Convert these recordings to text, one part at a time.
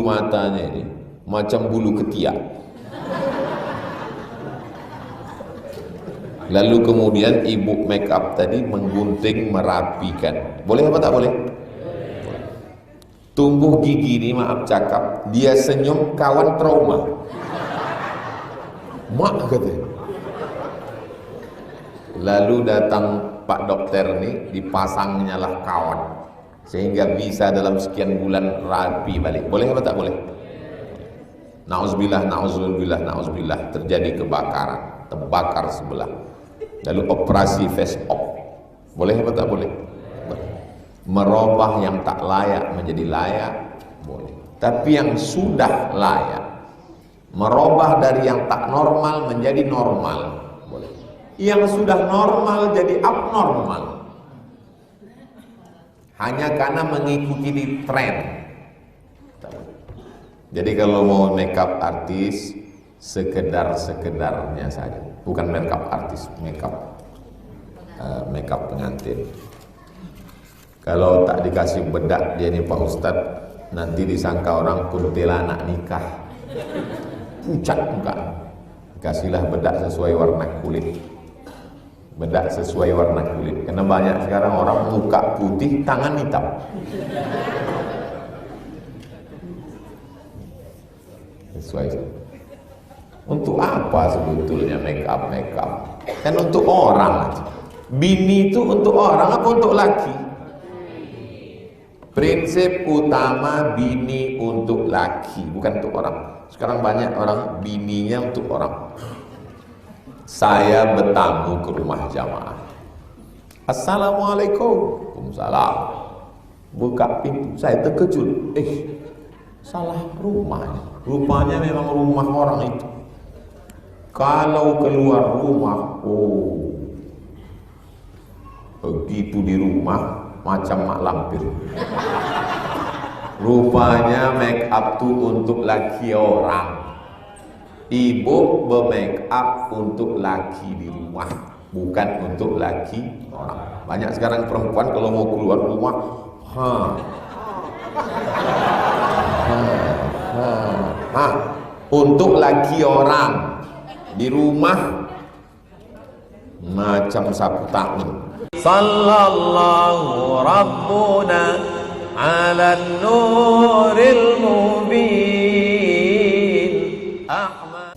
matanya ini macam bulu ketiak. Lalu kemudian ibu make up tadi menggunting, merapikan. Boleh apa tak boleh? Tumbuh gigi ini, maaf cakap, dia senyum kawan trauma. Mak katanya. Lalu datang Pak dokter nih, dipasangnya lah kawan, sehingga bisa dalam sekian bulan rapi balik. Boleh apa tak boleh? Nauzubillah, nauzubillah, nauzubillah, terjadi kebakaran, terbakar sebelah. Lalu operasi face off. Boleh apa tak boleh? Merubah yang tak layak menjadi layak, boleh. Tapi yang sudah layak, merubah dari yang tak normal menjadi normal, boleh. Yang sudah normal jadi abnormal, hanya karena mengikuti tren. Jadi kalau mau makeup artis, sekedar-sekedarnya saja, bukan makeup artis, makeup pengantin. Kalau tak dikasih bedak dia nih Pak Ustadz, nanti disangka orang kuntilanak nikah, pucat muka. Kasihlah bedak sesuai warna kulit, bedak sesuai warna kulit. Karena banyak sekarang orang muka putih, tangan hitam. Sesuai. Untuk apa sebetulnya makeup? Kan untuk orang aja. Bini itu untuk orang apa untuk laki? Prinsip utama bini untuk laki, bukan untuk orang. Sekarang banyak orang bininya untuk orang. Saya bertamu ke rumah jamaah. Assalamualaikum. Waalaikumsalam. Buka pintu, saya terkejut. Salah rumahnya. Rupanya memang rumah orang itu. Kalau keluar rumah, begitu di rumah macam mak lampir. Rupanya make up tuh untuk laki orang. Ibu bermake up untuk laki di rumah, bukan untuk laki orang. Banyak sekarang perempuan kalau mau keluar rumah, untuk laki orang. Di rumah macam sapu tangan. Sallallahu Rabbuna ala nuril mubin Ahmad.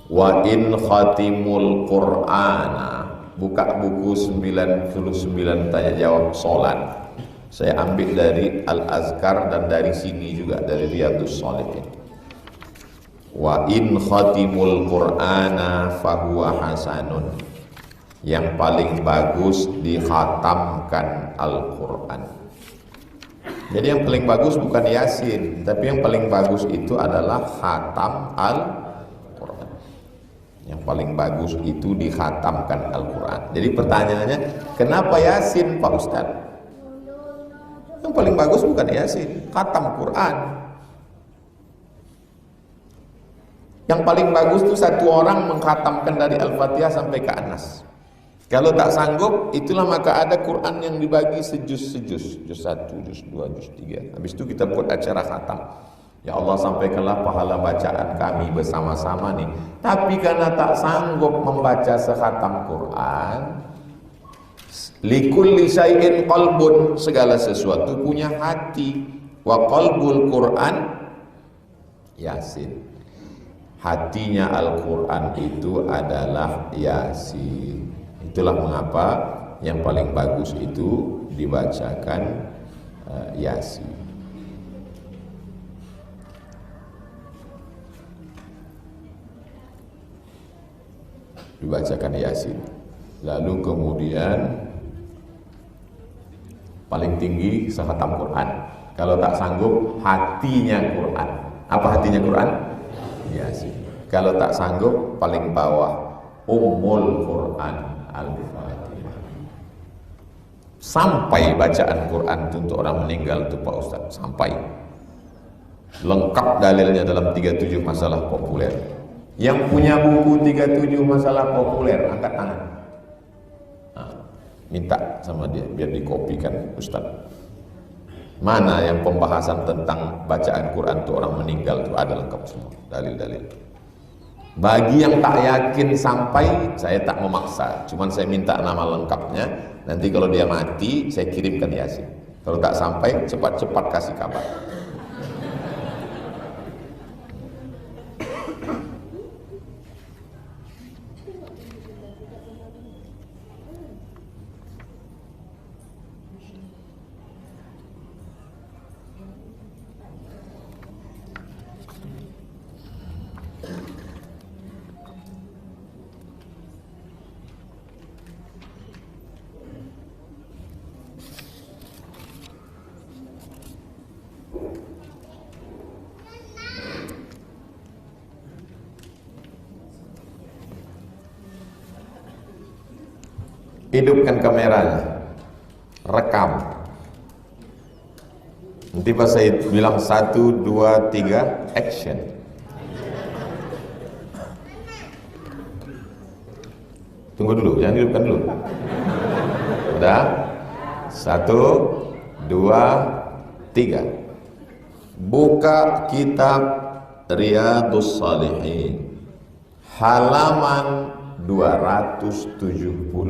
Wa in khatimul Qur'ana. Buka buku 99 tanya jawab solat. Saya ambil dari Al-Azkar dan dari sini juga, dari Riyadhus Shalihin. Wa in khatimul Qur'ana fahuwa hasanun. Yang paling bagus dikhatamkan Al-Quran. Jadi yang paling bagus bukan Yasin, tapi yang paling bagus itu adalah khatam Al-Quran. Yang paling bagus itu dikhatamkan Al-Quran. Jadi pertanyaannya, kenapa Yasin Pak Ustadz? Yang paling bagus bukan Yasin, khatam Quran. Yang paling bagus itu satu orang mengkhatamkan dari Al-Fatihah sampai ke An-Nas. Kalau tak sanggup, itulah maka ada Quran yang dibagi sejuz-sejuz, juz 1, juz 2, juz 3. Habis itu kita buat acara khatam. Ya Allah, sampaikanlah pahala bacaan kami bersama-sama nih. Tapi karena tak sanggup membaca sekhatam Quran, likulli syai'in qalbun, segala sesuatu punya hati. Wa qalbul Quran Yasin. Hatinya Al-Quran itu adalah Yasin. Itulah mengapa yang paling bagus itu dibacakan Yasin. Dibacakan Yasin. Lalu kemudian paling tinggi sekhatam Quran. Kalau tak sanggup, hatinya Quran. Apa hatinya Quran? Yasin. Kalau tak sanggup, paling bawah Ummul Quran Al-Fatihah. Sampai bacaan Quran itu untuk orang meninggal itu Pak Ustadz, sampai lengkap dalilnya dalam 37 masalah populer. Yang punya buku 37 masalah populer angkat tangan. Minta sama dia biar dikopikan Ustadz. Mana yang pembahasan tentang bacaan Quran itu orang meninggal itu ada lengkap semua dalil-dalil. Bagi yang tak yakin sampai, saya tak memaksa, cuman saya minta nama lengkapnya. Nanti kalau dia mati, saya kirimkan Yasin. Kalau tak sampai, cepat-cepat kasih kabar. Hidupkan kameranya, rekam. Nanti pas saya bilang 1, 2, 3, action. Tunggu dulu, jangan hidupkan dulu. Udah? 1, 2, 3. Buka kitab Riyadhus Shalihin, halaman 275.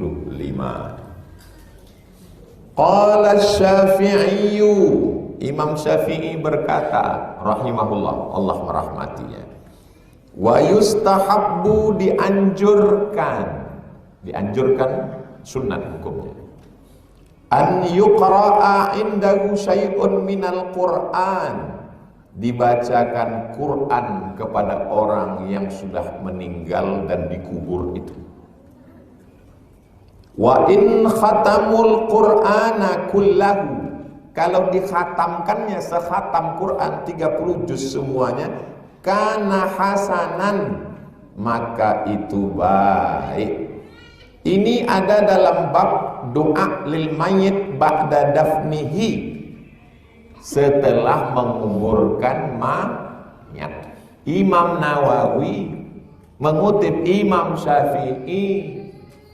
Qala Syafi'i, Imam Syafi'i berkata rahimahullah, Allah merahmatinya, wa yustahabbu, dianjurkan sunat hukumnya, an yuqra'a indahu syai'un minal Qur'an, dibacakan Quran kepada orang yang sudah meninggal dan dikubur itu. Wa in khatamul Qur'ana kullahu, kalau dikhatamkannya sekhatam Quran 30 juz semuanya, kana hasanan, maka itu baik. Ini ada dalam bab doa lil mayyit ba'da dafnihi, setelah menguburkan mayat. Imam Nawawi mengutip Imam Syafi'i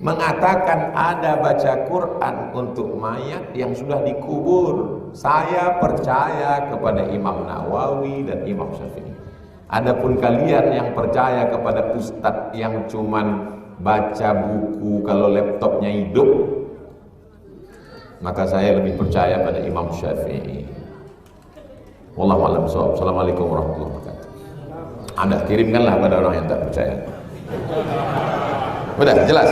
mengatakan ada baca Quran untuk mayat yang sudah dikubur. Saya percaya kepada Imam Nawawi dan Imam Syafi'i. Adapun kalian yang percaya kepada ustadz yang cuman baca buku kalau laptopnya hidup, maka saya lebih percaya pada Imam Syafi'i. Wallahu a'lam bishawab. Assalamualaikum warahmatullahi wabarakatuh. Anda kirimkanlah pada orang yang tak percaya. Udah jelas?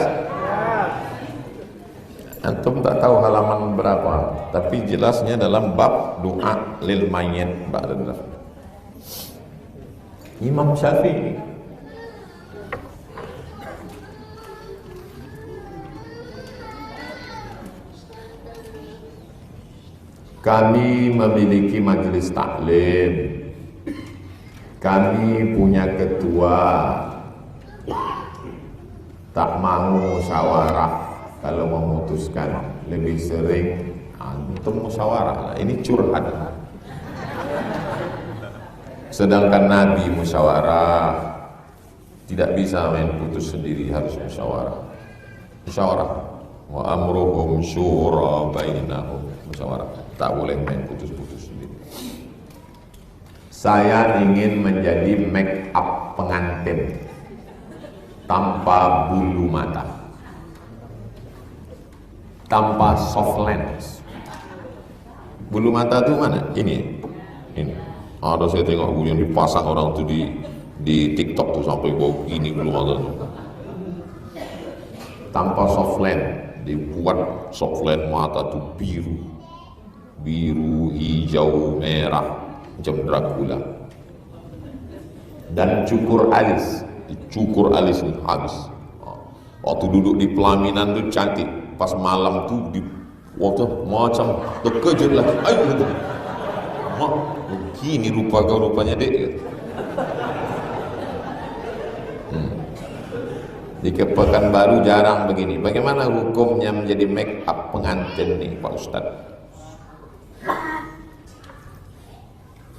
Antum tak tahu halaman berapa, tapi jelasnya dalam bab doa lil mayyit ba'da dafn. Imam Syafi'i. Kami memiliki majelis taklim, kami punya ketua, tak mau musyawarah kalau memutuskan, lebih sering antum musyawarah. Ini curhat. Sedangkan Nabi musyawarah, tidak bisa main putus sendiri, harus musyawarah. Musyawarah. Wa amruhum syura bainahum, musyawarah. Tak boleh main putus-putus sendiri. Saya ingin menjadi make up pengantin tanpa bulu mata, tanpa soft lens. Bulu mata itu mana? Ini. Ada saya tengok bulu yang dipasang orang tuh di TikTok tuh sampai bau gini bulu mata tuh. Tanpa soft lens, dibuat soft lens mata tuh biru, hijau, merah, macam Dracula. Dan cukur alis ini habis. Waktu duduk di pelaminan tuh cantik, pas malam tuh waktu macam terkejut lagi. Ayo gitu. Begini rupanya dek. Di Pekanbaru jarang begini. Bagaimana hukumnya menjadi make up pengantin nih Pak Ustadz?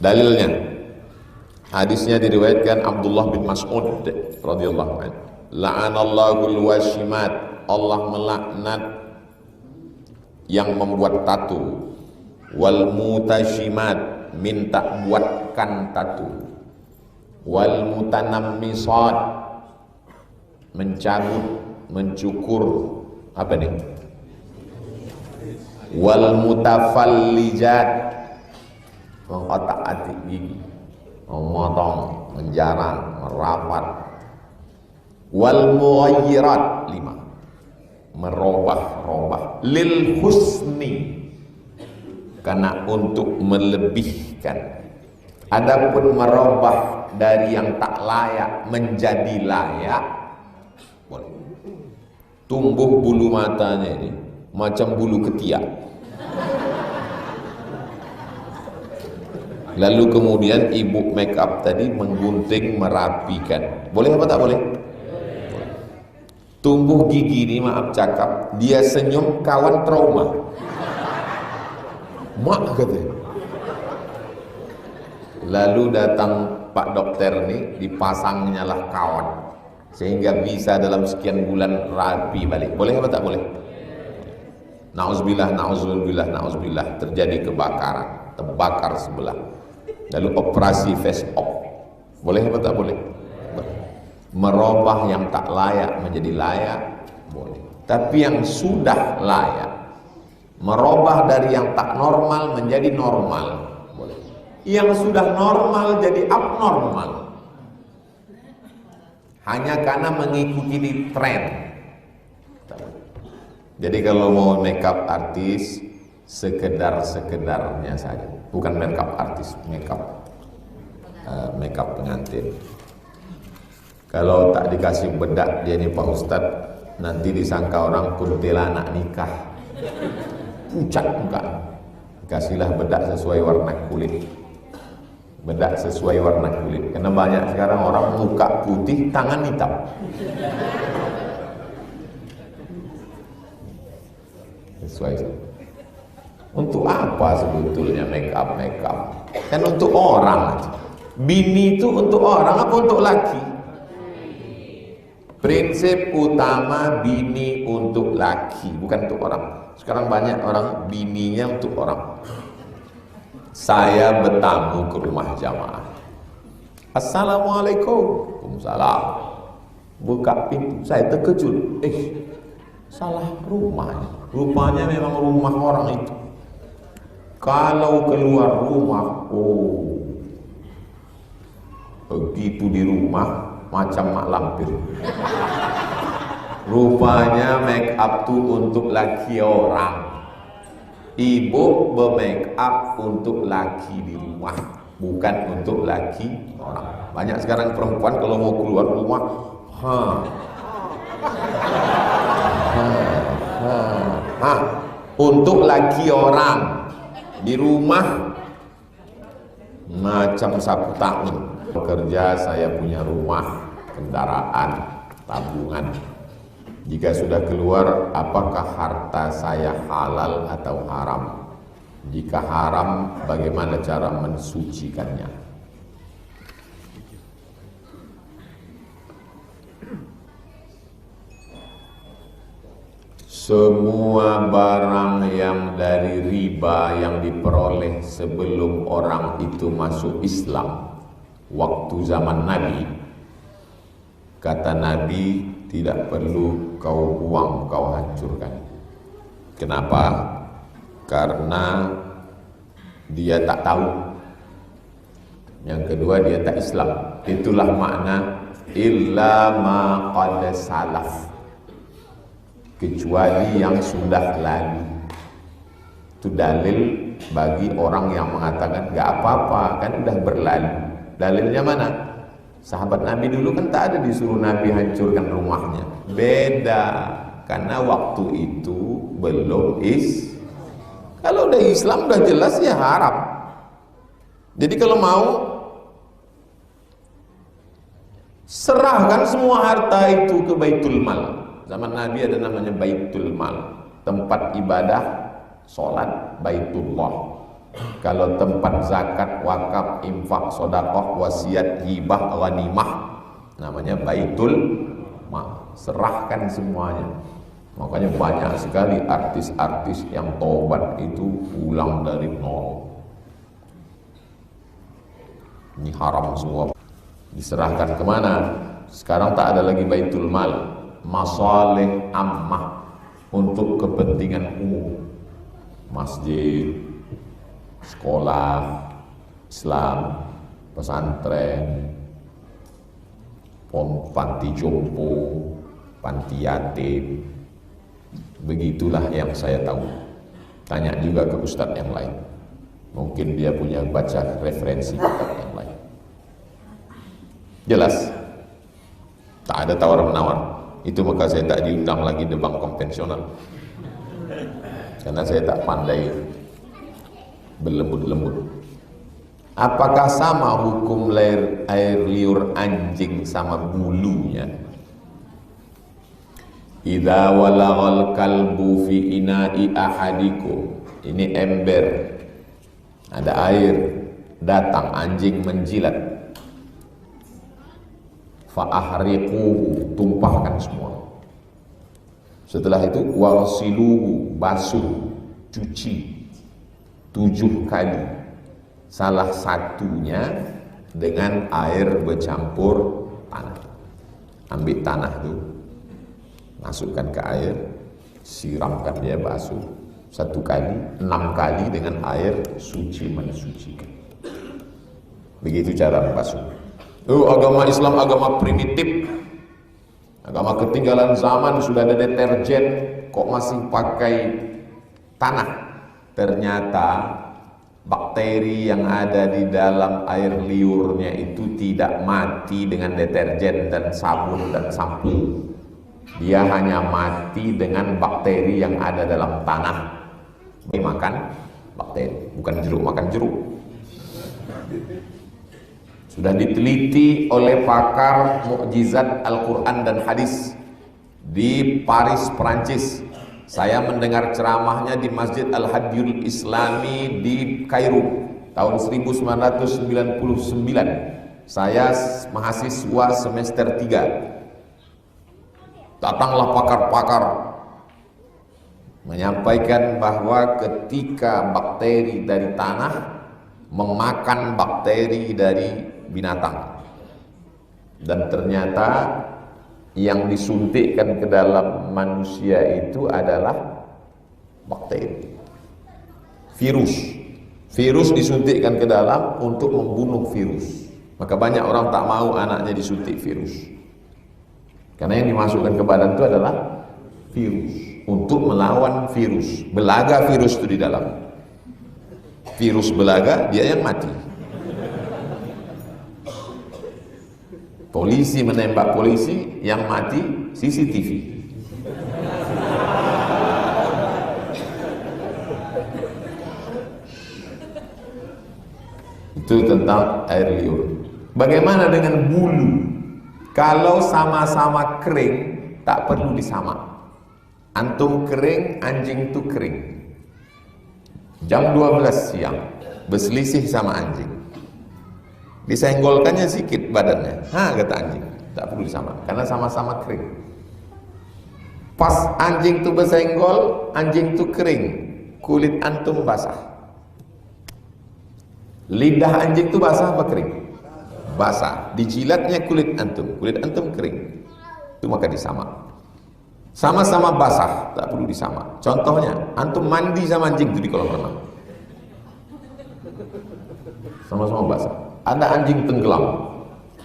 Dalilnya, hadisnya diriwayatkan Abdullah bin Mas'ud radhiyallahu anhu. La'anallahul washimat, Allah melaknat yang membuat tato. wal mutashimat, minta buatkan tatu, wal mutanammisat, mencabut, mencukur, apa nih? Wal mutafallijat, mengotak-atik gigi, memotong, menjarang, merapat. Wal mughayyirat, 5, merubah-rubah, lil husni, karena untuk melebihkan. Adapun merubah dari yang tak layak menjadi layak, boleh. Tumbuh bulu matanya ini macam bulu ketiak, lalu kemudian ibu make up tadi menggunting, merapikan, boleh apa tak boleh? Tumbuh gigi ini, maaf cakap, dia senyum kawan trauma, mak katanya. Lalu datang pak dokter nih, dipasangnya lah kawan, sehingga bisa dalam sekian bulan rapi balik. Boleh apa tak boleh? Nauzubillah, nauzubillah, nauzubillah, terjadi kebakaran, terbakar sebelah, lalu operasi face off, boleh apa tak boleh? Merubah yang tak layak menjadi layak, boleh. Tapi yang sudah layak, merubah dari yang tak normal menjadi normal, boleh. Yang sudah normal jadi abnormal, hanya karena mengikuti tren. Jadi kalau mau makeup artis, sekedar-sekedarnya saja, bukan makeup artis, makeup pengantin. Kalau tak dikasih bedak dia nih Pak Ustadz, nanti disangka orang kuntilanak nikah, pucat muka. Kasihlah bedak sesuai warna kulit, bedak sesuai warna kulit. Karena banyak sekarang orang muka putih, tangan hitam. Sesuai. Untuk apa sebetulnya make up? Kan untuk orang aja. Bini itu untuk orang apa untuk laki? Prinsip utama bini untuk laki, bukan untuk orang. Sekarang banyak orang bininya untuk orang. Saya bertamu ke rumah jamaah. Assalamualaikum. Waalaikumsalam. Buka pintu, saya terkejut. Salah rumahnya. Rupanya memang rumah orang itu. Kalau keluar rumah, begitu di rumah macam mak lampir. Rupanya make up tuh untuk laki orang. Ibu bermake up untuk laki di rumah, bukan untuk laki orang. Banyak sekarang perempuan kalau mau keluar rumah, untuk laki orang, di rumah macam sapu tahun. Bekerja, saya punya rumah, kendaraan, tabungan. Jika sudah keluar, apakah harta saya halal atau haram? Jika haram, bagaimana cara mensucikannya? Semua barang yang dari riba yang diperoleh sebelum orang itu masuk Islam, waktu zaman Nabi, kata Nabi, tidak perlu kau buang, kau hancurkan. Kenapa? Karena dia tak tahu. Yang kedua, dia tak Islam. Itulah makna illa ma qad salaf, kecuali yang sudah lalu. Itu dalil bagi orang yang mengatakan gak apa-apa, kan udah berlalu. Dalilnya mana? Sahabat Nabi dulu kan tak ada disuruh Nabi hancurkan rumahnya. Beda, karena waktu itu belum kalau udah Islam udah jelas ya haram. Jadi kalau mau serahkan semua harta itu ke Baitul Mal. Zaman Nabi ada namanya Baitul Mal, tempat ibadah, sholat, Baitullah. Kalau tempat zakat, wakaf, infak, sedekah, wasiat, hibah, ghanimah, namanya Baitul Mal. Serahkan semuanya. Makanya banyak sekali artis-artis yang tobat itu pulang dari nol. Ini haram semua. Diserahkan kemana? Sekarang tak ada lagi baitul mal, masalih ammah, untuk kepentingan umum. Masjid, sekolah Islam, pesantren, panti jompo, panti yatim. Begitulah yang saya tahu. Tanya juga ke ustadz yang lain, mungkin dia punya baca referensi kitab yang lain. Jelas tak ada tawar-menawar. Itu maka saya tak diundang lagi di bank konvensional, karena saya tak pandai berlembut-lembut. Apakah sama hukum air liur anjing sama bulunya? Idza walaghal kalbu fi ina'i ahadikum. Ini ember, ada air, datang anjing menjilat, fa ahriquhu, tumpahkan semua. Setelah itu wasiluhu, basuh, cuci 7 kali, salah satunya dengan air bercampur tanah. Ambil tanah itu, masukkan ke air, siramkan dia, basuh 1 kali, 6 kali dengan air suci mensucikan. Begitu cara membasuh. Agama Islam agama primitif, agama ketinggalan zaman, sudah ada deterjen kok masih pakai tanah. Ternyata bakteri yang ada di dalam air liurnya itu tidak mati dengan deterjen dan sabun dan sampo. Dia hanya mati dengan bakteri yang ada dalam tanah. Makan bakteri, bukan jeruk makan jeruk. Sudah diteliti oleh pakar mukjizat Al-Quran dan hadis di Paris, Perancis. Saya mendengar ceramahnya di Masjid Al-Hadiyul Islami di Kairo tahun 1999. Saya mahasiswa semester 3. Datanglah pakar-pakar menyampaikan bahwa ketika bakteri dari tanah memakan bakteri dari binatang, dan ternyata yang disuntikkan ke dalam manusia itu adalah bakteri, virus disuntikkan ke dalam untuk membunuh virus. Maka banyak orang tak mau anaknya disuntik virus, karena yang dimasukkan ke badan itu adalah virus, untuk melawan virus. Belaga virus itu di dalam, virus belaga, dia yang mati. Polisi menembak polisi, yang mati CCTV. Itu tentang air liur. Bagaimana dengan bulu? Kalau sama-sama kering, tak perlu disamak. Antum kering, anjing itu kering. Jam 12 siang, berselisih sama anjing. Disenggolkannya sedikit badannya, kata anjing, tak perlu disamak, karena sama-sama kering. Pas anjing itu bersenggol, anjing itu kering, kulit antum basah. Lidah anjing itu basah apa kering? Basah. Dijilatnya kulit antum kering, itu maka disamak. Sama-sama basah, tak perlu disamak. Contohnya, antum mandi sama anjing itu di kolam renang, sama-sama basah. Ada anjing tenggelam,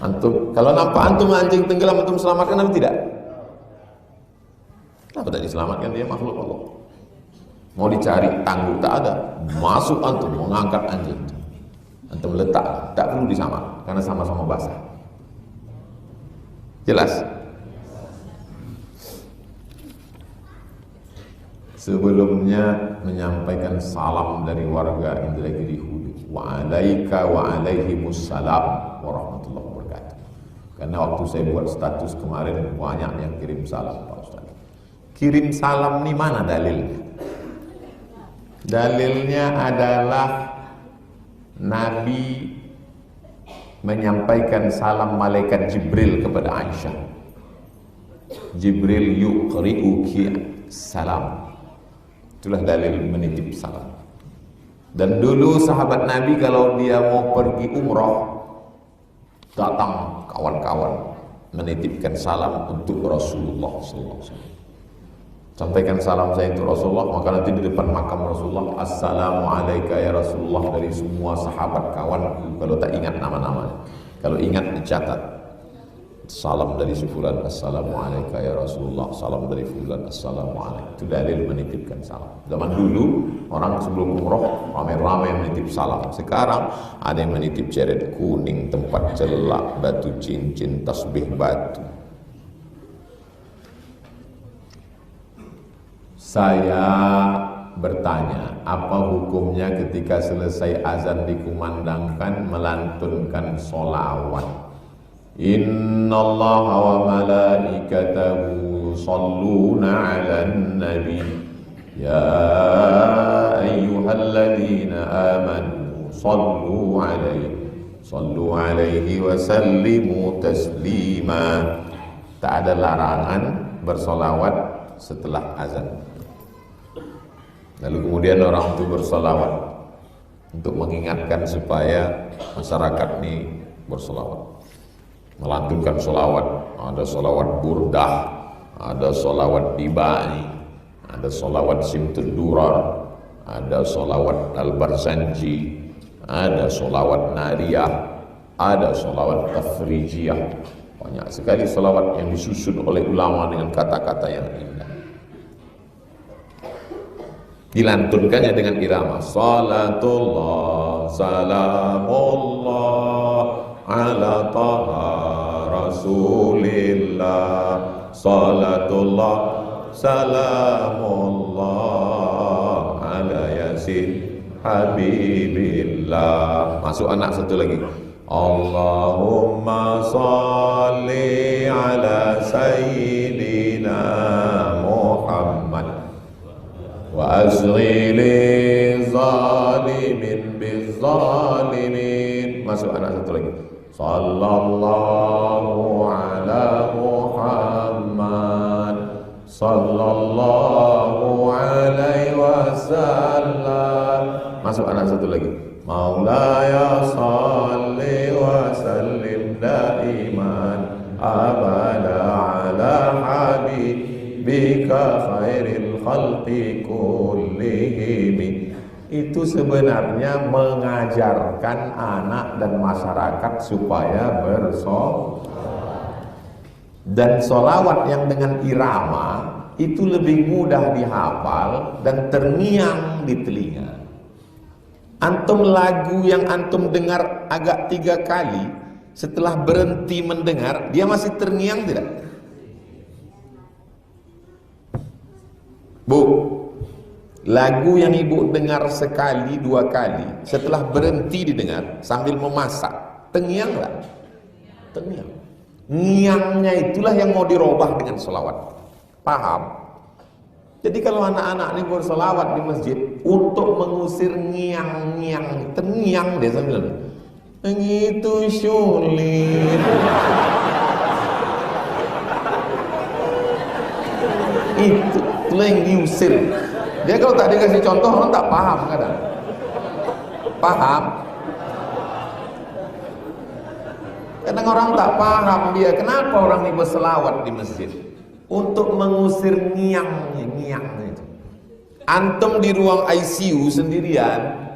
antum kalau nampak antum anjing tenggelam, antum selamatkan atau tidak? Kenapa tak diselamatkan? Dia makhluk Allah. Mau dicari tangguh tak ada, masuk antum mengangkat anjing, antum letak, tak perlu disamak karena sama-sama basah. Jelas? Sebelumnya menyampaikan salam dari warga Indragiri Hulu. Wa alaika wa alaihimussalam warahmatullahi wabarakatuh. Karena waktu saya buat status kemarin banyak yang kirim salam, Pak Ustaz. Kirim salam ini mana dalilnya? Dalilnya adalah Nabi menyampaikan salam malaikat Jibril kepada Aisyah. Jibril yuqri'uki salam. Itulah dalil menitip salam. Dan dulu sahabat Nabi kalau dia mau pergi umroh, datang kawan-kawan menitipkan salam untuk Rasulullah SAW. Sampaikan salam saya untuk Rasulullah, maka nanti di depan makam Rasulullah, Assalamualaikum ya Rasulullah, dari semua sahabat kawanku. Kalau tak ingat nama-nama, kalau ingat dicatat. Salam dari si fulan, Assalamualaikum ya Rasulullah. Salam dari fulan, Assalamualaikum. Itu dalil menitipkan salam. Zaman dulu orang sebelum umroh ramai-ramai menitip salam. Sekarang ada yang menitip ceret kuning, tempat celak, batu cincin, tasbih batu. Saya bertanya, apa hukumnya ketika selesai azan dikumandangkan melantunkan sholawat? Innallaha wa malaikatahu yusholluna 'alan nabi ya ayyuhalladzina amanu sallu 'alaihi wa sallimu taslima. Tak ada larangan bersolawat setelah azan. Lalu kemudian orang itu bersolawat untuk mengingatkan supaya masyarakat ini bersolawat, melantunkan solawat. Ada solawat burdah, ada solawat dibai, ada solawat simtud durar, ada solawat al-barzanji, ada solawat nariyah, ada solawat tafrijiyah. Banyak sekali solawat yang disusun oleh ulama dengan kata-kata yang indah. Dilantunkannya dengan irama salatullah salamullah ala taha rasulillah, salatullah salamullah ala yasin habibillah. Masuk anak satu lagi, Allahumma salli ala sayyidina Muhammad wa azghili zalimin bizzalimin. Masuk anak satu lagi, sallallahu ala Muhammad sallallahu alaihi wasallam. Masuk anak satu lagi, Maulaya salli wa sallim daiman abada ala habibika khairil khalqi kullihim. Itu sebenarnya mengajarkan anak dan masyarakat supaya bersolawat. Dan solawat yang dengan irama itu lebih mudah dihafal dan terngiang di telinga. Antum lagu yang antum dengar agak 3 kali, setelah berhenti mendengar, dia masih terngiang tidak? Bu, lagu yang ibu dengar sekali 2 kali, setelah berhenti didengar sambil memasak, terngiang tak? Terngiang. Ngiangnya itulah yang mau dirubah dengan sholawat. Paham? Jadi kalau anak-anak ini bersolawat di masjid untuk mengusir ngiang-ngiang, terngiang dia sambil itu sulit. Itulah yang diusir. Dia kalau tak dikasih contoh orang tak paham kadang. Paham? Kadang orang tak paham dia kenapa orang ini berselawat di masjid. Untuk mengusir ngiang itu. Antum di ruang ICU sendirian,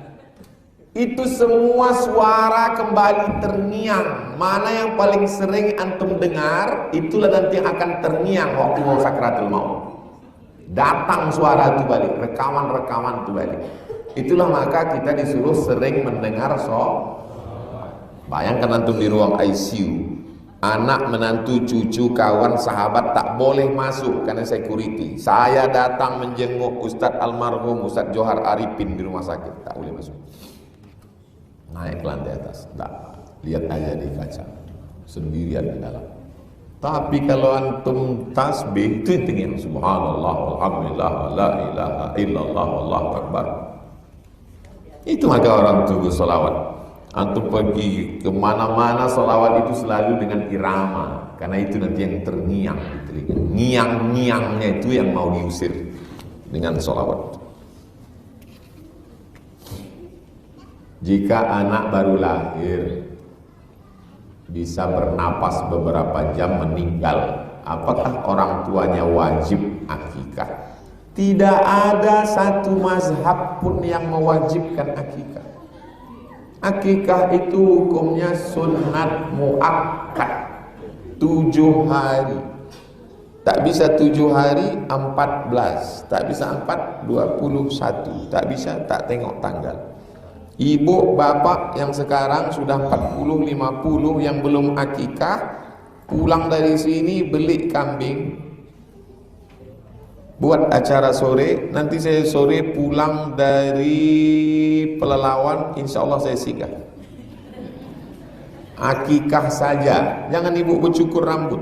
itu semua suara kembali terngiang. Mana yang paling sering antum dengar, itulah nanti yang akan terngiang waktu mau sakratul maut. Datang suara itu balik, rekaman-rekaman itu balik. Itulah maka kita disuruh sering mendengar Bayangkan antum di ruang ICU. Anak, menantu, cucu, kawan, sahabat tak boleh masuk karena security. Saya datang menjenguk Ustadz almarhum Ustadz Johar Arifin di rumah sakit, tak boleh masuk. Naik ke lantai atas, tak, lihat aja di kaca, sendirian di dalam. Tapi kalau antum tasbih, itu tinggi, subhanallah, alhamdulillah, la ilaha illallah, wallahu akbar. Itu maka orang tunggu salawat. Antum pergi kemana-mana, salawat itu selalu dengan irama, karena itu nanti yang terngiang. Ngiang-ngiangnya itu yang mau diusir dengan sholawat. Jika anak baru lahir bisa bernapas beberapa jam meninggal, apakah orang tuanya wajib akikah? Tidak ada satu mazhab pun yang mewajibkan akikah. Akikah itu hukumnya sunat muakkad, 7 hari. Tak bisa 7 hari 14, tak bisa 21, tak bisa tak tengok tanggal. Ibu bapak yang sekarang sudah 40, 50 yang belum akikah, pulang dari sini beli kambing, buat acara sore. Nanti saya sore pulang dari Pelalawan, insya Allah saya singgah. Akikah saja, jangan ibu bercukur rambut,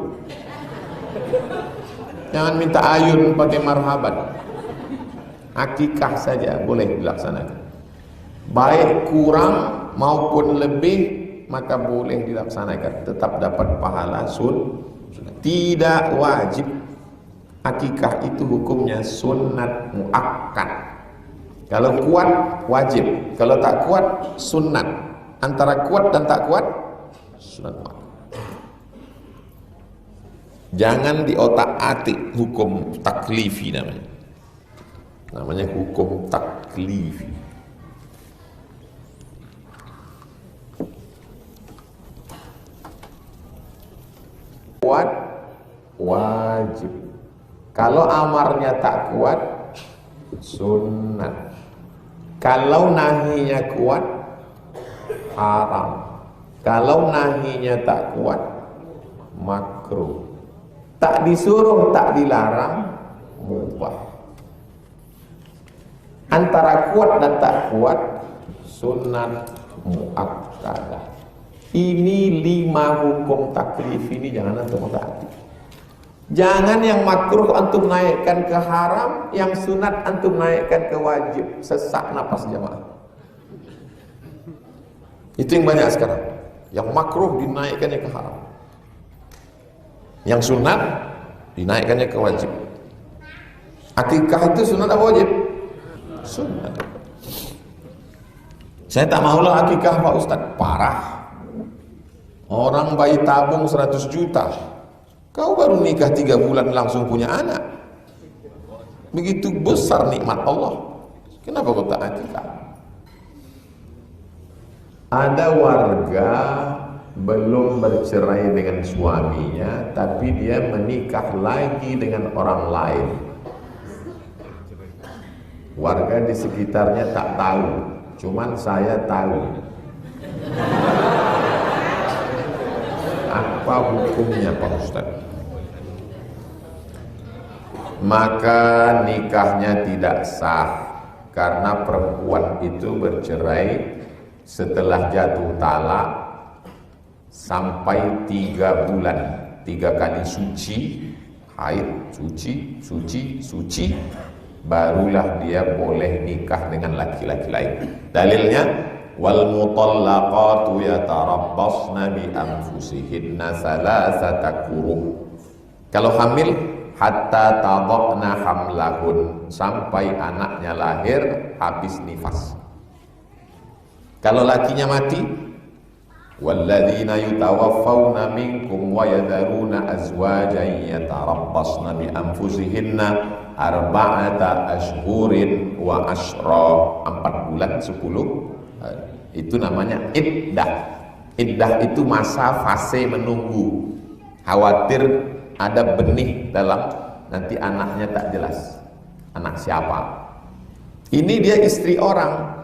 jangan minta ayun pakai marhaban. Akikah saja boleh dilaksanakan, baik kurang maupun lebih maka boleh dilaksanakan, tetap dapat pahala sunnah. Tidak wajib. Akikah itu hukumnya sunat muakkad. Kalau kuat wajib, kalau tak kuat sunat. Antara kuat dan tak kuat sunat muakkad. Jangan diotak-atik hukum taklifi namanya. Namanya hukum taklifi. Kuat wajib. Kalau amarnya tak kuat sunnah. Kalau nahinya kuat haram. Kalau nahinya tak kuat makruh. Tak disuruh, tak dilarang, mubah. Antara kuat dan tak kuat sunnat muakkadah. Ini 5 hukum taklif ini jangan antum taati. Jangan yang makruh antum naikkan ke haram, yang sunat antum naikkan ke wajib. Sesak napas jamaah. Itu yang banyak sekarang. Yang makruh dinaikkannya ke haram, yang sunat dinaikkannya ke wajib. Akikah itu sunat apa wajib? Sunat. Saya tak maulah akikah Pak Ustaz, parah. Orang bayi tabung 100 juta, kau baru nikah 3 bulan langsung punya anak. Begitu besar nikmat Allah, kenapa kau tak akikah? Ada warga belum bercerai dengan suaminya, tapi dia menikah lagi dengan orang lain. Warga di sekitarnya tak tahu, cuman saya tahu. Apa hukumnya Pak Ustaz? Maka nikahnya tidak sah, karena perempuan itu bercerai setelah jatuh talak sampai 3 bulan, 3 kali suci, haid, suci, barulah dia boleh nikah dengan laki-laki lain. Dalilnya, wal mutallaqatu yatarabbasna bi anfusihinna salasata quru. Kalau hamil hatta tadaqna hamlahun, sampai anaknya lahir habis nifas. Kalau lakinya mati, walladzina yutawaffawna minkum wa yadharuna azwajan yatarabbasna bi anfusihinna arba'ata ashhurin wa ashra, 4 bulan 10 hari. Itu namanya iddah. Iddah itu masa fase menunggu, khawatir ada benih dalam, nanti anaknya tak jelas anak siapa. Ini dia istri orang,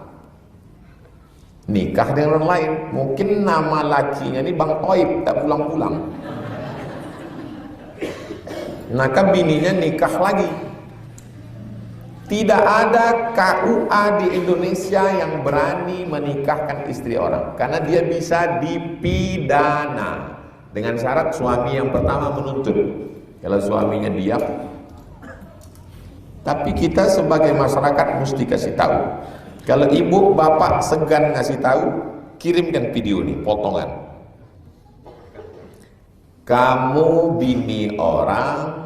nikah dengan orang lain, mungkin nama lakinya ini Bang Toib, tak pulang-pulang. Maka bininya nikah lagi. Tidak ada KUA di Indonesia yang berani menikahkan istri orang, karena dia bisa dipidana dengan syarat suami yang pertama menuntut. Kalau suaminya diam. Tapi kita sebagai masyarakat mesti kasih tahu. Kalau ibu bapak segan ngasih tahu, kirimkan video nih, potongan. kamu bini orang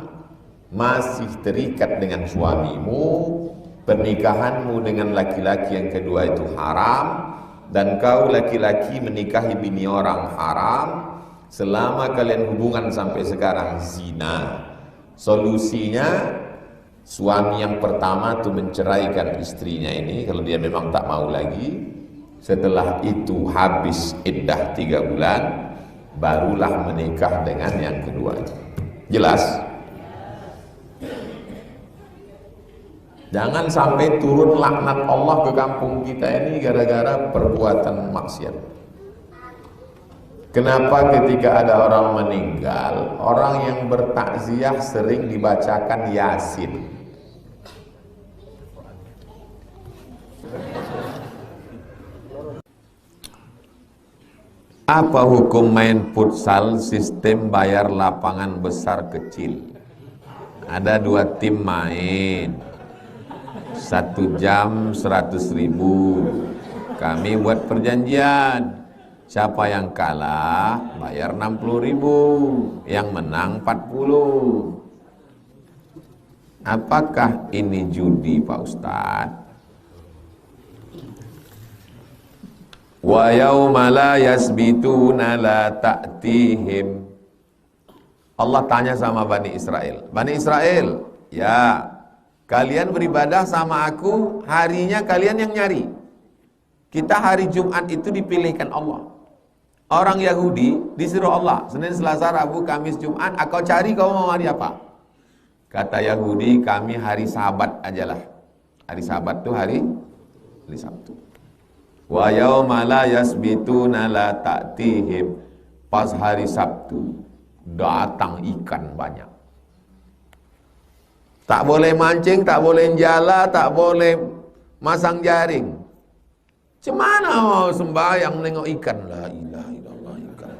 masih terikat dengan suamimu, pernikahanmu dengan laki-laki yang kedua itu haram, dan kau laki-laki menikahi bini orang haram, selama kalian hubungan sampai sekarang zina. Solusinya suami yang pertama itu menceraikan istrinya ini kalau dia memang tak mau lagi. Setelah itu habis iddah 3 bulan, barulah menikah dengan yang kedua. Jelas? Jangan sampai turun laknat Allah ke kampung kita ini gara-gara perbuatan maksiat. Kenapa ketika ada orang meninggal, orang yang bertakziah sering dibacakan Yasin? Apa hukum main futsal sistem bayar lapangan besar kecil? Ada 2 tim main, 1 jam 100.000. Kami buat perjanjian, siapa yang kalah bayar 60.000, yang menang 40. Apakah ini judi, Pak Ustadz? Wa yauma la yasbituna la ta'tihim. Allah tanya sama Bani Israel, Bani Israel, ya kalian beribadah sama aku, harinya kalian yang nyari. Kita hari Jumat itu dipilihkan Allah. Orang Yahudi disuruh Allah, Senin, Selasa, Rabu, Kamis, Jumat, kau cari kau mau hari apa? Kata Yahudi, kami hari Sabat ajalah. Hari Sabat itu hari Sabtu. Wa yauma la yasbituna la ta'tihim. Pas hari Sabtu datang ikan banyak. Tak boleh mancing, tak boleh jala, tak boleh masang jaring. Cemana mau sembahyang nengok ikan? La ilaha illallah, ikan.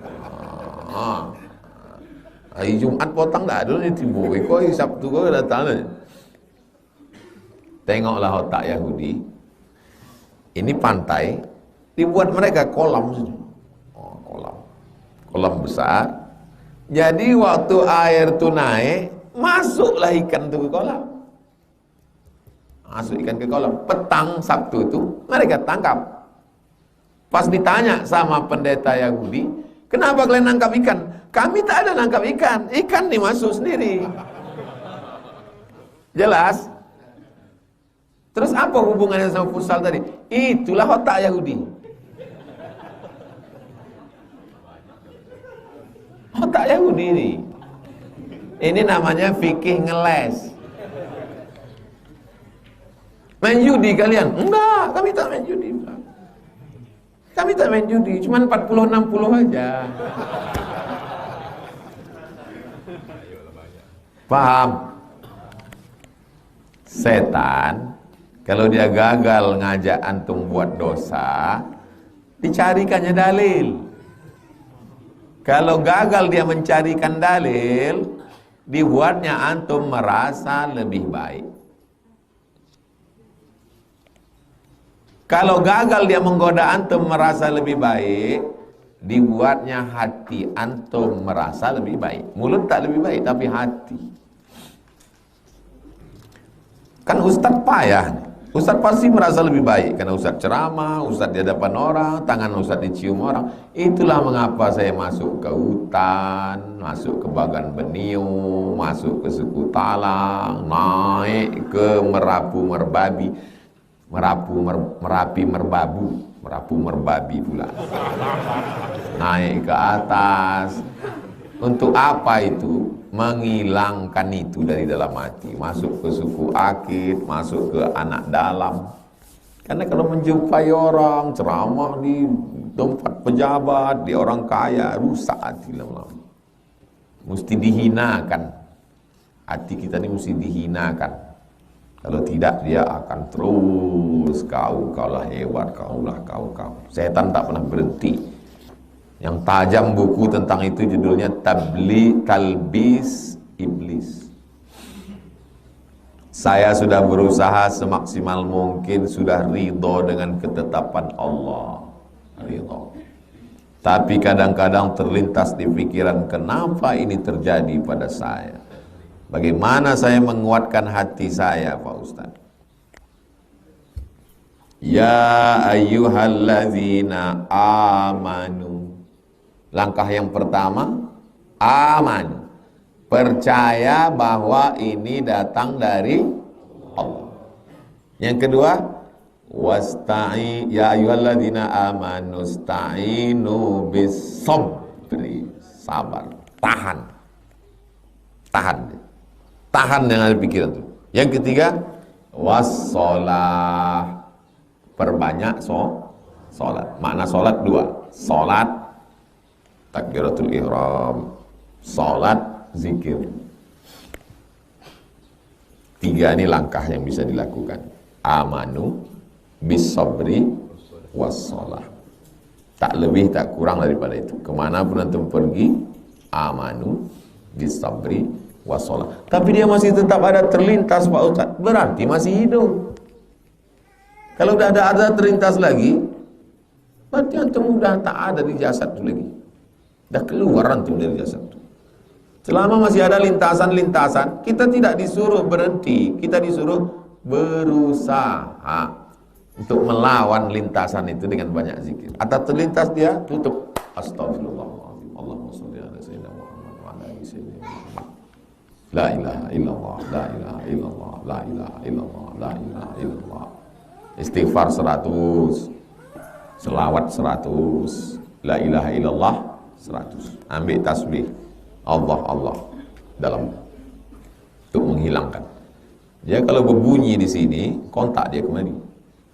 Hari Jumat potong tak ada ni timbul. Kau hari Sabtu kau datang ni. Tengoklah otak Yahudi. Ini pantai, dibuat mereka kolam. Kolam besar. Jadi waktu air tu naik, masuklah ikan tu ke kolam. Masuk ikan ke kolam. Petang Sabtu itu mereka tangkap. Pas ditanya sama pendeta Yahudi, kenapa kalian nangkap ikan? Kami tak ada nangkap ikan. Ikan nih masuk sendiri. Jelas? Terus apa hubungannya sama futsal tadi? Itulah otak Yahudi. Otak Yahudi ini. Ini namanya fikih ngeles. Main judi kalian? Enggak, kami tak main judi. Kami tak main judi, cuma 40-60 aja. Paham? Setan kalau dia gagal ngajak antum buat dosa, dicarikannya dalil. Kalau gagal dia mencarikan dalil, dibuatnya antum merasa lebih baik. Kalau gagal dia menggoda antum merasa lebih baik, dibuatnya hati antum merasa lebih baik. Mulut tak lebih baik, tapi hati. Kan ustaz payah. Ustaz pasti merasa lebih baik karena ustaz ceramah, ustaz di hadapan orang, tangan ustaz dicium orang. Itulah mengapa saya masuk ke hutan, masuk ke Bagan Beniu, masuk ke suku Talang, naik ke Merapi Merbabi pula. Naik ke atas. Untuk apa itu? Menghilangkan itu dari dalam hati. Masuk ke suku Akid, masuk ke anak dalam. Karena kalau menjumpai orang ceramah di tempat pejabat, di orang kaya, rusak hati lama-lama. Mesti dihinakan. Hati kita ini mesti dihinakan. Kalau tidak dia akan terus kaulah hebat, kaulah kau. Setan tak pernah berhenti. Yang tajam buku tentang itu judulnya Talbis Iblis. Saya sudah berusaha semaksimal mungkin, sudah ridho dengan ketetapan Allah. Ridho. Tapi kadang-kadang terlintas di pikiran, kenapa ini terjadi pada saya? Bagaimana saya menguatkan hati saya, Pak Ustaz? Ya ayyuhalladzina amanu. Langkah yang pertama, aman. Percaya bahwa ini datang dari Allah. Yang kedua, ya ayyuhalladzina amanu sta'inu bis-sabri. Sabar, tahan yang ada pikiran itu. Yang ketiga, wassalah, perbanyak sholat. Makna sholat dua, sholat takbiratul ihram, sholat zikir. Tiga ini langkah yang bisa dilakukan. Amanu bis-sabri was-sholah. Tak lebih tak kurang daripada itu. Kemanapun antum pergi, amanu bis-sabri was-sholah. Tapi dia masih tetap ada terlintas, Pak Ustaz. Berarti masih hidup. Kalau udah ada terlintas lagi, berarti antum udah tak ada di jasad itu lagi. Dah keluar antum dari jasad itu. Selama masih ada lintasan-lintasan, kita tidak disuruh berhenti, kita disuruh berusaha untuk melawan lintasan itu dengan banyak zikir. Atau terlintas dia, tutup. Astagfirullahaladzim. Allahumma sholli ala sayyidina Muhammad wa ala ali sayyidina Muhammad. La ilaha illallah, la ilaha illallah, la ilaha illallah, la ilaha illallah. Istighfar 100, selawat 100, la ilaha illallah 100. Ambil tasbih Allah dalam untuk menghilangkan. Dia kalau berbunyi di sini, kontak dia kemari.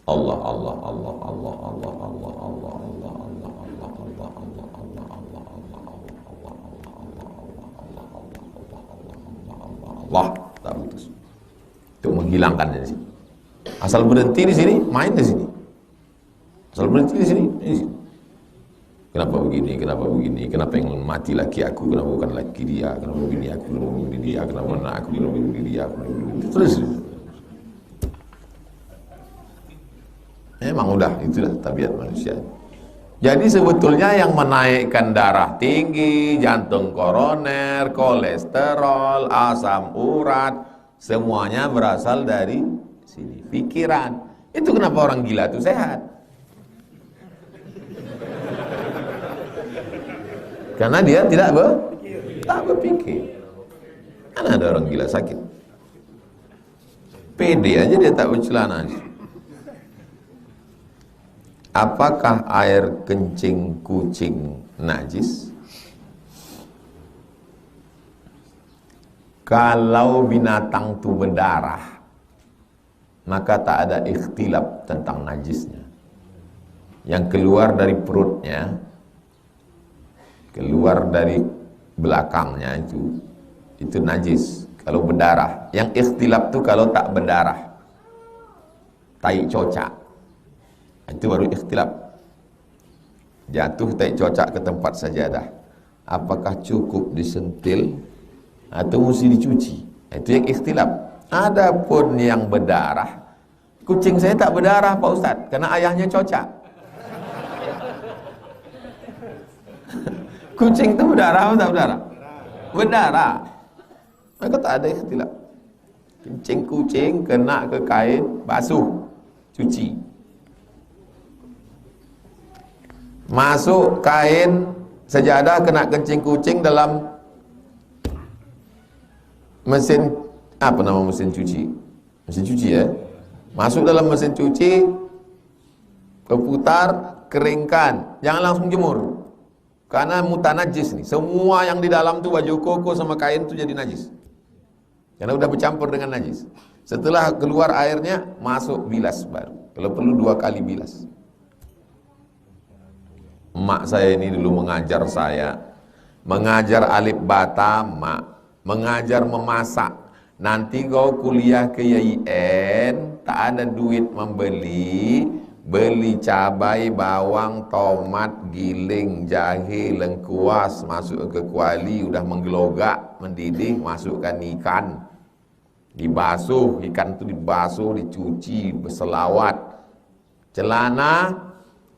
Allah Allah Allah Allah Allah Allah Allah Allah Allah Allah Allah Allah Allah Allah Allah Allah tak putus. Untuk menghilangkan dari sini. Asal berhenti di sini, main di sini. Asal berhenti di sini, di sini. Kenapa begini, kenapa begini, kenapa yang mati laki aku, kenapa bukan laki dia, kenapa begini aku, kenapa begini dia, kenapa anak aku, kenapa begini dia, kenapa begini. Terus. Memang udah, itulah tabiat manusia. Jadi sebetulnya yang menaikkan darah tinggi, jantung koroner, kolesterol, asam urat, semuanya berasal dari sini, pikiran. Itu kenapa orang gila itu sehat. Karena dia tidak berpikir. Mana ada orang gila sakit? Pede aja dia tak bercelana. Apakah air kencing kucing najis? Kalau binatang itu berdarah, maka tak ada ikhtilaf tentang najisnya. Yang keluar dari perutnya, keluar dari belakangnya itu najis kalau berdarah. Yang ikhtilaf itu kalau tak berdarah, tai cocak, itu baru ikhtilaf. Jatuh tai cocak ke tempat sajadah, apakah cukup disentil atau mesti dicuci? Itu yang ikhtilaf. Adapun yang berdarah, kucing saya tak berdarah Pak Ustaz, karena ayahnya cocak. Kucing itu berdarah atau tak berdarah? Berdarah. Maka tak ada ikhtilaf. Kencing kucing kena ke kain, basuh, cuci. Masuk kain sejadah kena kencing kucing dalam mesin, apa nama mesin cuci? Mesin cuci ya. Masuk dalam mesin cuci, berputar, keringkan, jangan langsung jemur. Karena mutanajis nih, semua yang di dalam tuh baju koko sama kain tuh jadi najis. Karena udah bercampur dengan najis. Setelah keluar airnya, masuk bilas baru. Kalau perlu 2 kali bilas. Emak saya ini dulu mengajar saya, mengajar alif bata, mak, mengajar memasak. Nanti kau kuliah ke YIN, tak ada duit membeli, beli cabai, bawang, tomat, giling, jahe, lengkuas, masuk ke kuali, udah menggelogak, mendidih, masukkan ikan, dibasuh, ikan itu dibasuh, dicuci, berselawat, celana,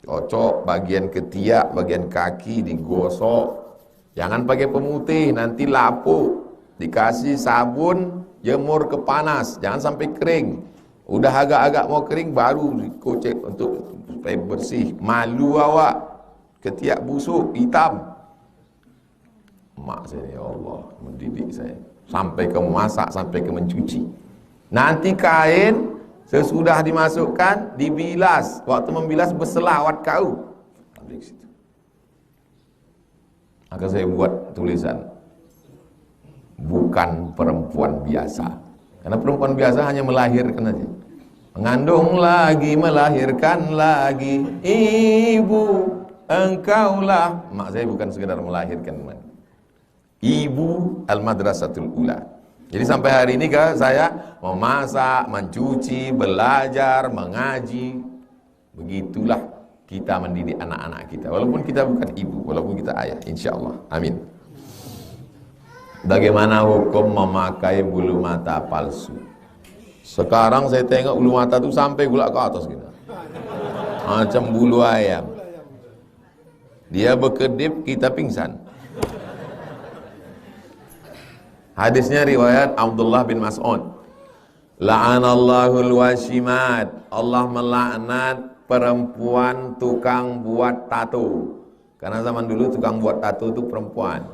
Cocok bagian ketiak, bagian kaki digosok. Jangan pakai pemutih, nanti lapuk. Dikasih sabun, jemur ke panas, jangan sampai kering. Udah agak-agak mau kering baru dikocek untuk supaya bersih. Malu awak, ketiak busuk, hitam. Mak saya, ya Allah, mendidik saya. Sampai ke memasak, sampai ke mencuci. Nanti kain sesudah dimasukkan, dibilas. Waktu membilas berselawat kau. Maka saya buat tulisan, bukan perempuan biasa. Karena perempuan biasa hanya melahirkan aja. Mengandung lagi, melahirkan lagi. Ibu, engkaulah. Mak saya bukan sekedar melahirkan. Ibu al-madrasatul ula. Jadi sampai hari ini saya memasak, mencuci, belajar, mengaji. Begitulah kita mendidik anak-anak kita. Walaupun kita bukan ibu, walaupun kita ayah, insya Allah. Amin. Bagaimana hukum memakai bulu mata palsu? Sekarang saya tengok bulu mata itu sampai gulak ke atas gitu. Macam bulu ayam. Dia berkedip, kita pingsan. Hadisnya riwayat Abdullah bin Mas'ud. La'anallahul washimat. Allah melaknat perempuan tukang buat tato. Karena zaman dulu tukang buat tato itu perempuan.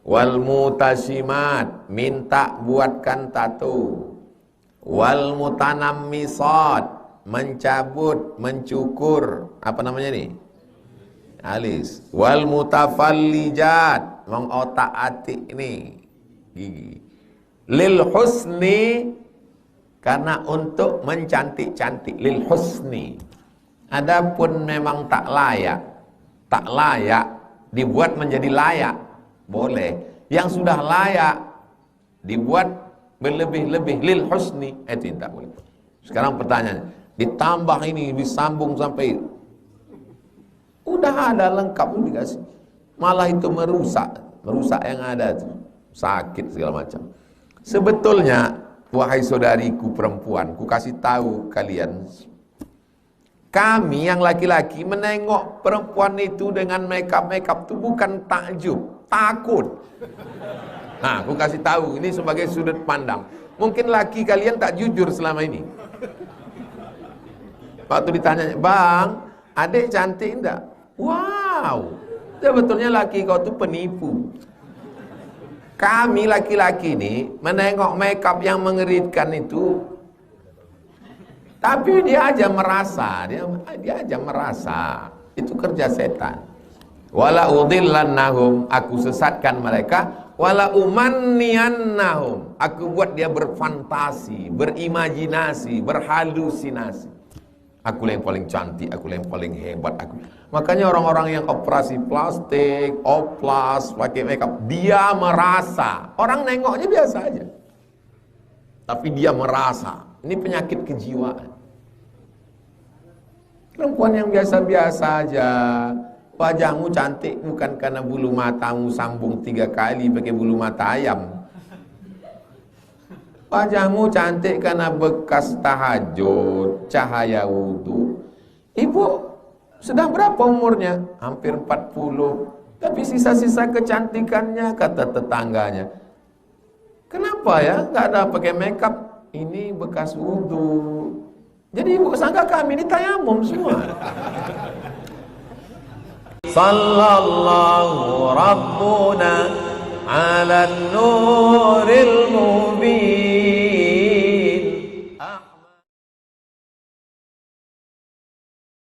Wal mutashimat, minta buatkan tato. Wal mutanammisat, mencabut, mencukur, apa namanya nih? Alis. Wal mutafallijat, mengotak-atik ini gigi. Lil husni, karena untuk mencantik-cantik. Lil husni. Adapun memang tak layak dibuat menjadi layak, boleh. Yang sudah layak dibuat berlebih-lebih, lil husni, itu tak boleh. Sekarang pertanyaan, ditambah ini, disambung sampai udah ada lengkap dikasih, malah itu merusak yang ada itu, sakit segala macam. Sebetulnya wahai saudariku perempuan, ku kasih tahu kalian, kami yang laki-laki menengok perempuan itu dengan makeup itu bukan takjub, takut. Nah, aku kasih tahu ini sebagai sudut pandang. Mungkin laki kalian tak jujur selama ini. Waktu ditanya, bang, adik cantik enggak? Wow, sebetulnya laki kau tuh penipu. Kami laki-laki ini menengok makeup yang mengerikan itu, tapi dia aja merasa, dia aja merasa itu kerja setan. Wala udhillannahum, aku sesatkan mereka. Wala umanniyannahum, aku buat dia berfantasi, berimajinasi, berhalusinasi. Aku yang paling cantik, aku yang paling hebat. Makanya orang-orang yang operasi plastik, oplas, pakai makeup, dia merasa. Orang nengoknya biasa aja, tapi dia merasa. Ini penyakit kejiwaan. Perempuan yang biasa-biasa aja, wajahmu cantik bukan karena bulu matamu sambung 3 kali pakai bulu mata ayam. Wajahmu cantik karena bekas tahajud, cahaya wudu. Ibu sedang berapa umurnya? Hampir 40. Tapi sisa-sisa kecantikannya, kata tetangganya. Kenapa ya nggak ada pakai makeup? Ini bekas wudu. Jadi ibu sangka kami ini tayamum semua. Sallallahu Rabbuna ala nuril mubin.